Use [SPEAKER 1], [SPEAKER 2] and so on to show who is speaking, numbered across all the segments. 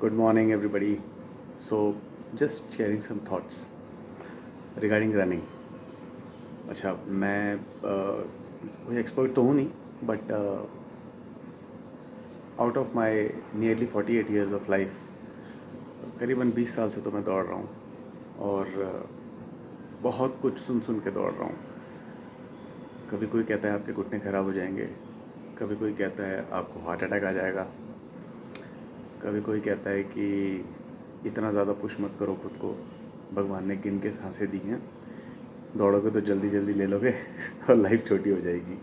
[SPEAKER 1] Good morning, everybody. So, just sharing some thoughts regarding running. अच्छा, मैं कोई expert तो हूँ नहीं, but out of my nearly 48 years of life करीबन 20 साल से तो मैं दौड़ रहा हूँ और बहुत कुछ सुन सुन के दौड़ रहा हूँ. कभी कोई कहता है आपके घुटने ख़राब हो जाएंगे, कभी कोई कहता है आपको हार्ट अटैक आ जाएगा, कभी कोई कहता है कि इतना ज़्यादा पुश मत करो खुद को, भगवान ने गिन के सांसें दी हैं, दौड़ोगे तो जल्दी जल्दी ले लोगे और लाइफ छोटी हो जाएगी.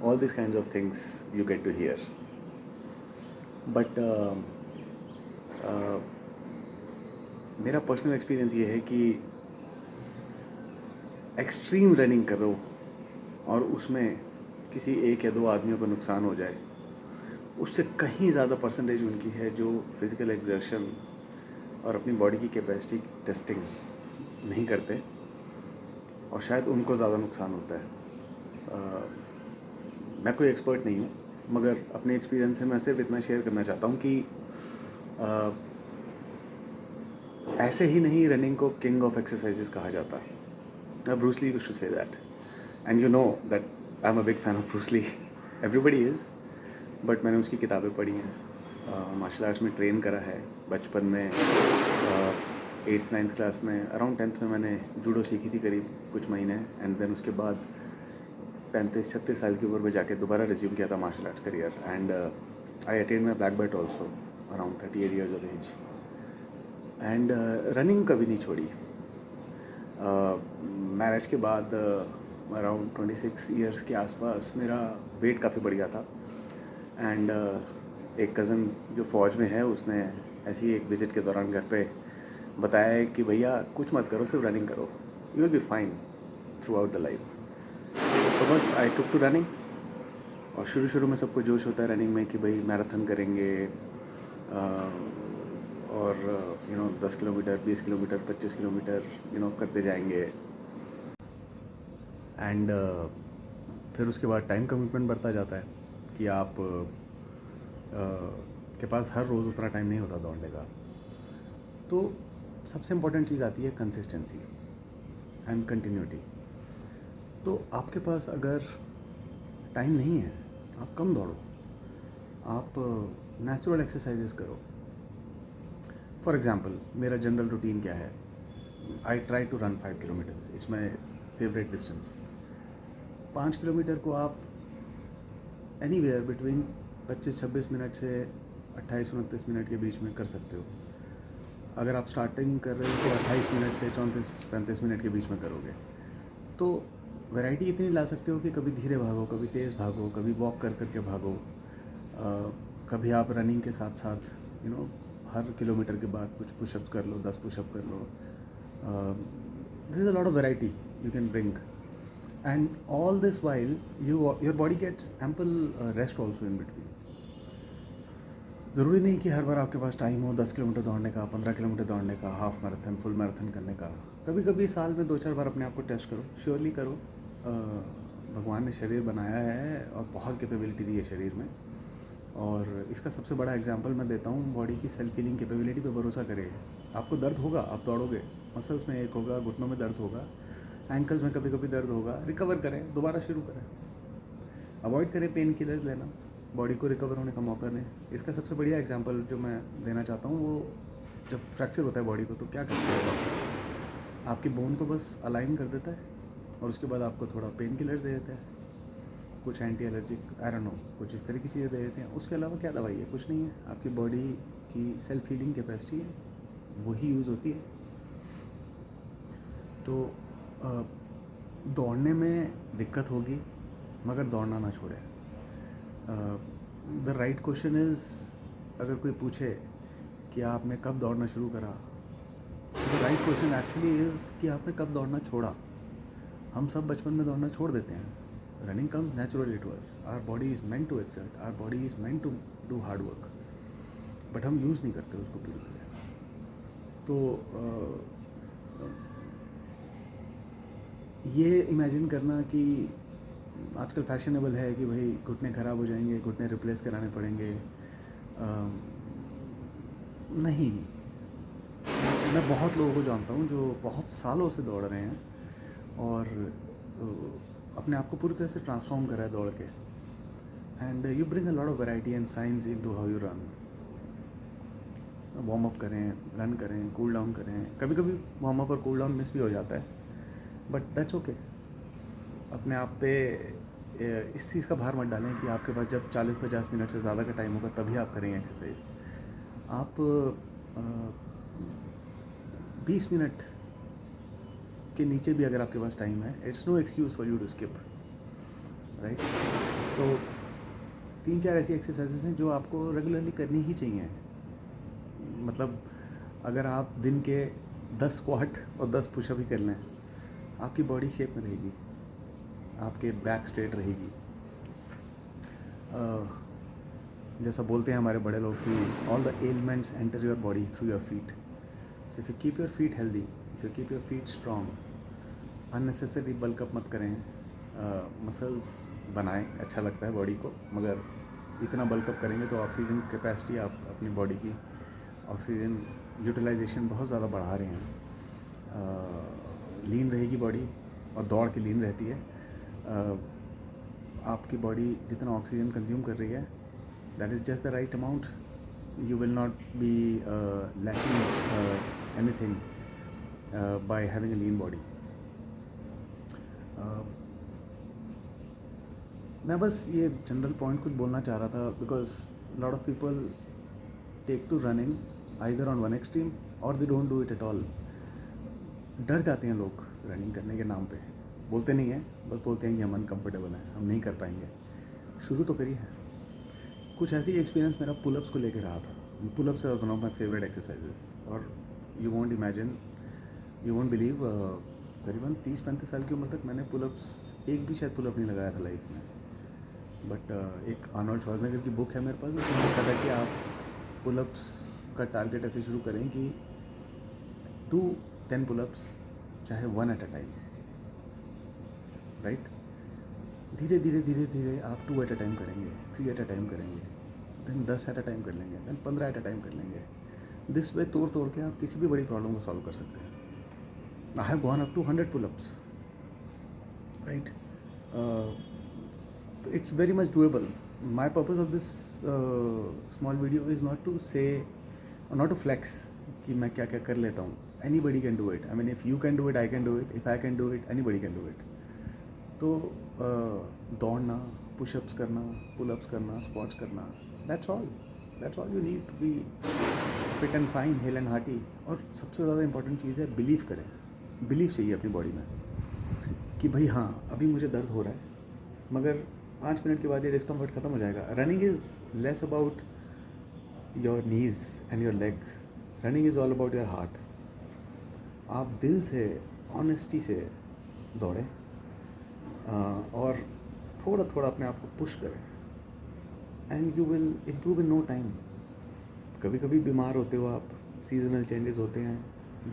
[SPEAKER 1] All this kind of things you get to hear. But मेरा पर्सनल एक्सपीरियंस ये है कि एक्सट्रीम रनिंग करो और उसमें किसी एक या दो आदमियों को नुकसान हो जाए, उससे कहीं ज़्यादा परसेंटेज उनकी है जो फिज़िकल एक्सर्शन और अपनी बॉडी की कैपेसिटी टेस्टिंग नहीं करते, और शायद उनको ज़्यादा नुकसान होता है. मैं कोई एक्सपर्ट नहीं हूँ, मगर अपने एक्सपीरियंस से मैं सिर्फ इतना शेयर करना चाहता हूँ कि ऐसे ही नहीं रनिंग को किंग ऑफ एक्सरसाइजेस कहा जाता. Bruce Lee used to say that, and you know that I am a big fan of Bruce Lee. Everybody is, but मैंने उसकी किताबें पढ़ी हैं, मार्शल आर्ट्स में ट्रेन करा है बचपन में. 8th 9th क्लास में, अराउंड 10th में मैंने जूडो सीखी थी करीब कुछ महीने, एंड देन उसके बाद 35-36 साल की उम्र में जाके दोबारा रिज्यूम किया था martial arts career, and I attain my black belt also around 38 years of age. And running कभी नहीं छोड़ी. मैरिज के बाद अराउंड 26 ईयर्स के आसपास मेरा वेट काफ़ी बढ़ गया था, एंड एक कज़न जो फ़ौज में है उसने ऐसी एक विज़िट के दौरान घर पे बताया है कि भैया कुछ मत करो, सिर्फ रनिंग करो, you will be fine through out the life. तो बस आई टुक टू रनिंग, और शुरू में सबको जोश होता है रनिंग में कि भाई मैराथन करेंगे, और 10 किलोमीटर, 20 किलोमीटर, 25 किलोमीटर करते जाएंगे. एंड फिर उसके बाद टाइम कमिटमेंट बढ़ता जाता है कि आप के पास हर रोज़ उतना टाइम नहीं होता दौड़ने का. तो सबसे इम्पोर्टेंट चीज़ आती है कंसिस्टेंसी एंड कंटिन्यूटी. तो आपके पास अगर टाइम नहीं है, आप कम दौड़ो, आप नेचुरल एक्सरसाइजेस करो. फॉर एग्ज़ाम्पल, मेरा जनरल रूटीन क्या है? I try to run 5 kilometres, it's my favourite distance. 5 kilometre को आप एनी वेयर बिटवीन 25-26 मिनट से 28-29 मिनट के बीच में कर सकते हो. अगर आप स्टार्टिंग कर रहे हो तो 28 मिनट से 34-35 मिनट के बीच में करोगे. तो वैरायटी इतनी ला सकते हो कि कभी धीरे भागो, कभी तेज़ भागो, कभी वॉक कर करके भागो, कभी आप रनिंग के साथ साथ हर किलोमीटर के बाद कुछ पुशअप्स कर लो, 10 पुशअप कर लो. This is a lot of variety you can bring, and all this while your body gets ample rest also in between. ज़रूरी नहीं कि हर बार आपके पास टाइम हो 10 किलोमीटर दौड़ने का, 15 किलोमीटर दौड़ने का, हाफ मैराथन, फुल मैराथन करने का. कभी कभी साल में 2-4 बार अपने आप को टेस्ट करो, श्योरली करो. भगवान ने शरीर बनाया है और बहुत कैपेबिलिटी दी है शरीर में, और इसका सबसे बड़ा एग्जांपल मैं देता हूँ. बॉडी की सेल्फ हीलिंग कैपेबिलिटी पे भरोसा करें. आपको दर्द होगा, आप दौड़ोगे, मसल्स में एक होगा, घुटनों में दर्द होगा, एंकल्स में कभी कभी दर्द होगा. रिकवर करें, दोबारा शुरू करें. अवॉइड करें पेन किलर्स लेना, बॉडी को रिकवर होने का मौका दें. इसका सबसे बढ़िया एग्जांपल जो मैं देना चाहता हूँ, वो जब फ्रैक्चर होता है बॉडी को तो क्या करता है डॉक्टर? आपकी बोन को बस अलाइन कर देता है और उसके बाद आपको थोड़ा पेन किलर्स दे देते हैं, कुछ anti allergic, I don't know, कुछ इस तरह की चीज़ें दे देते हैं. उसके अलावा क्या दवाई है? कुछ नहीं है. आपकी बॉडी की सेल्फ हीलिंग कैपेसिटी है, वही यूज़ होती है. तो दौड़ने में दिक्कत होगी, मगर दौड़ना ना छोड़ें. द राइट क्वेश्चन इज़, अगर कोई पूछे कि आपने कब दौड़ना शुरू करा, the right question actually is कि आपने कब दौड़ना छोड़ा. हम सब बचपन में दौड़ना छोड़ देते हैं. Running comes naturally to us. Our body is meant to exert, our body is meant to do hard work, but हम यूज़ नहीं करते उसको पूरी तरह. तो ये इमेजिन करना कि आजकल फैशनेबल है कि भाई घुटने ख़राब हो जाएंगे, घुटने रिप्लेस कराने पड़ेंगे, नहीं, मैं बहुत लोगों को जानता हूँ जो बहुत सालों से दौड़ रहे हैं और अपने आप को पूरी तरह से ट्रांसफॉर्म करा है दौड़ के। And you bring a lot of variety and science into how you run. Warm up करें, रन करें, कूल डाउन करें। कभी कभी वार्म अप और कूल डाउन मिस भी हो जाता है, बट दैट्स ओके। अपने आप पे इस चीज़ का भार मत डालें कि आपके पास जब 40-50 मिनट से ज़्यादा का टाइम होगा तभी आप करेंगे एक्सरसाइज। आप 20 मिनट के नीचे भी अगर आपके पास टाइम है, it's no excuse for you to skip, right. तो 3-4 ऐसी एक्सरसाइजेस हैं जो आपको रेगुलरली करनी ही चाहिए। मतलब अगर आप दिन के 10 स्क्वाट और 10 पुशअप ही कर लें, आपकी बॉडी शेप में रहेगी, आपके बैक स्ट्रेट रहेगी। जैसा बोलते हैं हमारे बड़े लोग कि all the elements enter your body through your feet. So if you keep your feet healthy, if you keep your feet strong, unnecessary bulk up मत करें। मसल्स बनाएं, अच्छा लगता है बॉडी को, मगर इतना बल्कअप करेंगे तो ऑक्सीजन कैपेसिटी आप अपनी बॉडी की ऑक्सीजन यूटिलाइजेशन बहुत ज़्यादा बढ़ा रहे हैं। लीन रहेगी बॉडी और दौड़ के लीन रहती है। आपकी बॉडी जितना ऑक्सीजन कंज्यूम कर रही है, that is just the right amount. You will not be lacking anything by having a lean body. मैं बस ये जनरल पॉइंट कुछ बोलना चाह रहा था, because lot of people take to running either on one extreme और they don't do it at all. डर जाते हैं लोग रनिंग करने के नाम पे, बोलते नहीं हैं, बस बोलते हैं कि हम अनकम्फर्टेबल हैं, हम नहीं कर पाएंगे। शुरू तो करिए। कुछ ऐसी एक्सपीरियंस मेरा पुलअप्स को लेकर रहा था। Pullups are one of my favourite exercises, और you won't imagine, you won't believe, करीबन 30-35 साल की उम्र तक मैंने पुलअप्स एक भी शायद पुलअप नहीं लगाया था लाइफ में। बट एक आर्नोल्ड श्वार्ज़नेगर की बुक है मेरे पास, उसमें लिखा था कि आप पुलअप्स का टारगेट ऐसे शुरू करें कि 2-10 पुलअप्स, चाहे 1 एट अ टाइम, राइट। धीरे धीरे धीरे धीरे आप 2 एट अ टाइम करेंगे, 3 एट अ टाइम करेंगे, देन 10 एट अ टाइम कर लेंगे, देन 15 एट अ टाइम कर लेंगे। दिस वे तोड़ तोड़ के आप किसी भी बड़ी प्रॉब्लम को सॉल्व कर सकते हैं। I have gone up to 100 pullups, right. It's very much doable. My purpose of this small video is not to say or not to flex कि मैं क्या क्या कर लेता हूँ. Anybody can do it. I mean, if you can do it, I can do it. If I can do it, anybody can do it. तो दौड़ना, pushups करना, पुलअप्स करना, स्क्वाट्स करना, that's all you need to be fit and fine, hale and hearty. और सबसे ज़्यादा important चीज़ है believe करें. बिलीव चाहिए अपनी बॉडी में कि भाई हाँ, अभी मुझे दर्द हो रहा है, मगर 5 मिनट के बाद ये डिस्कम्फर्ट ख़त्म हो जाएगा. Running is less about your knees and your legs. Running is all about your heart. आप दिल से, ऑनेस्टी से दौड़ें और थोड़ा थोड़ा अपने आप को पुश करें, and you will improve in no time. कभी कभी बीमार होते हो आप, सीजनल चेंजेस होते हैं,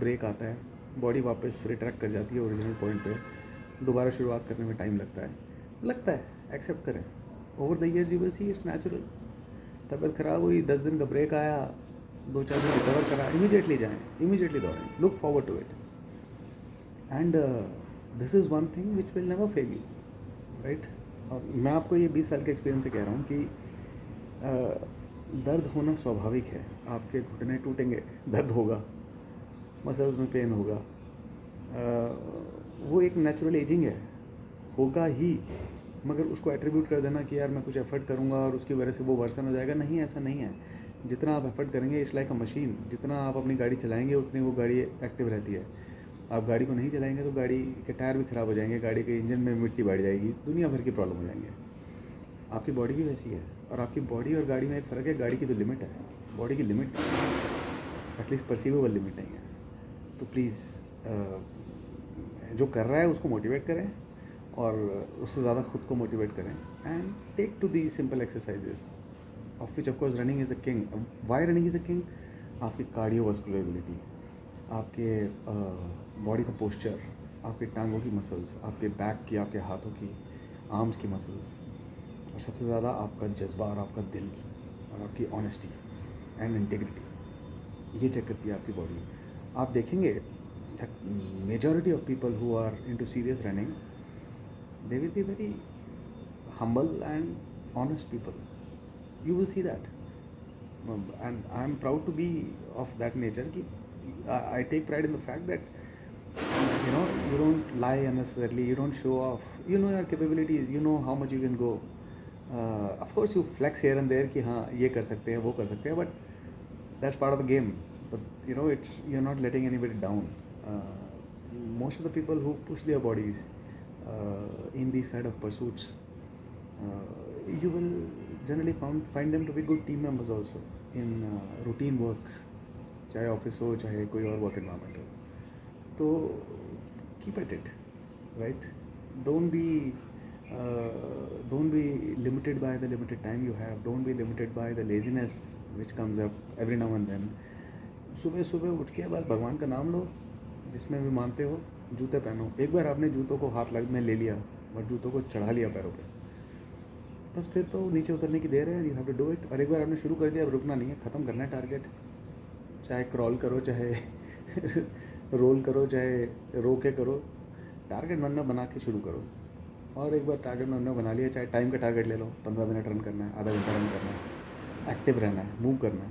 [SPEAKER 1] ब्रेक आता है, बॉडी वापस रिट्रैक्ट कर जाती है ओरिजिनल पॉइंट पे. दोबारा शुरुआत करने में टाइम लगता है, एक्सेप्ट करें. Over the years you will see it's natural. तबीयत ख़राब हुई, 10 दिन का ब्रेक आया, 2-4 दिन रिकवर करा, इमीडिएटली जाएँ, इमीडिएटली दौड़ें, look forward to it. And this is one thing which will never fail you, right. और मैं आपको ये 20 साल के एक्सपीरियंस से कह रहा हूँ कि दर्द होना स्वाभाविक है. आपके घुटने टूटेंगे, दर्द होगा, मसल्स में पेन होगा, वो एक नेचुरल एजिंग है, होगा ही. मगर उसको एट्रीब्यूट कर देना कि यार मैं कुछ एफर्ट करूँगा और उसकी वजह से वो वर्सन हो जाएगा, नहीं, ऐसा नहीं है. जितना आप एफर्ट करेंगे, इट्स लाइक अ मशीन. जितना आप अपनी गाड़ी चलाएंगे उतनी वो गाड़ी एक्टिव रहती है. आप गाड़ी को नहीं चलाएंगे तो गाड़ी के टायर भी ख़राब हो जाएंगे, गाड़ी के इंजन में मिट्टी बढ़ जाएगी, दुनिया भर की प्रॉब्लम हो जाएंगे. आपकी बॉडी भी वैसी है, और आपकी बॉडी और गाड़ी में एक फ़र्क है. गाड़ी की तो लिमिट है, बॉडी की लिमिट एटलीस्ट परसीवेबल लिमिट नहीं है. तो प्लीज़ जो कर रहा है उसको मोटिवेट करें, और उससे ज़्यादा खुद को मोटिवेट करें, and take to the simple exercises of which of course running is a king. Why running is a king? आपकी कार्डियोवास्कुलर एबिलिटी, आपके बॉडी का पोस्चर, आपके टांगों की मसल्स, आपके बैक की, आपके हाथों की, आर्म्स की मसल्स, और सबसे ज़्यादा आपका जज्बा और आपका दिल और आपकी ऑनेस्टी एंड इंटीग्रिटी. ये चेक करती है आपकी बॉडी। आप देखेंगे that majority of people who are into serious running, they will be very humble and honest people. You will see that. And I am proud to be of that nature. I take pride in the fact that you don't lie unnecessarily, you don't show off, you know your capabilities, you know how much you can go. Of course you flex here and there कि हाँ ये कर सकते हैं वो कर सकते हैं, but that's part of the game. But you're not letting anybody down. Most of the people who push their bodies in these kind of pursuits, you will generally find them to be good team members also in routine works, चाहे office हो चाहे कोई और work environment हो. तो keep at it, right? Don't be limited by the limited time you have. Don't be limited by the laziness which comes up every now and then. सुबह सुबह उठ के बस भगवान का नाम लो, जिसमें भी मानते हो. जूते पहनो. एक बार आपने जूतों को हाथ लग में ले लिया और जूतों को चढ़ा लिया पैरों पे, बस फिर तो नीचे उतरने की देर है. You have to do it. और एक बार आपने शुरू कर दिया, अब रुकना नहीं है, ख़त्म करना है टारगेट. चाहे क्रॉल करो, चाहे रोल करो, चाहे रो के करो, टारगेट बना के शुरू करो. और एक बार टारगेट बना लिया, चाहे टाइम का टारगेट ले लो, 15 मिनट रन करना है, आधा घंटा रन करना है, एक्टिव रहना है, मूव करना है.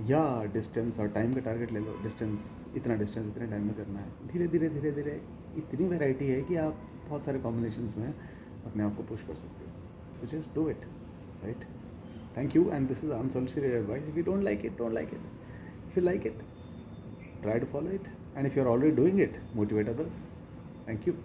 [SPEAKER 1] या डिस्टेंस और टाइम का टारगेट ले लो, डिस्टेंस इतने टाइम में करना है. धीरे धीरे धीरे धीरे इतनी वैरायटी है कि आप बहुत सारे कॉम्बिनेशंस में अपने आप को पुश कर सकते हो. So just do it, right? Thank you, and this is unsolicited advice. If you don't like it, don't like it. If you like it, try to follow it, and if you're already doing it, motivate others. Thank you.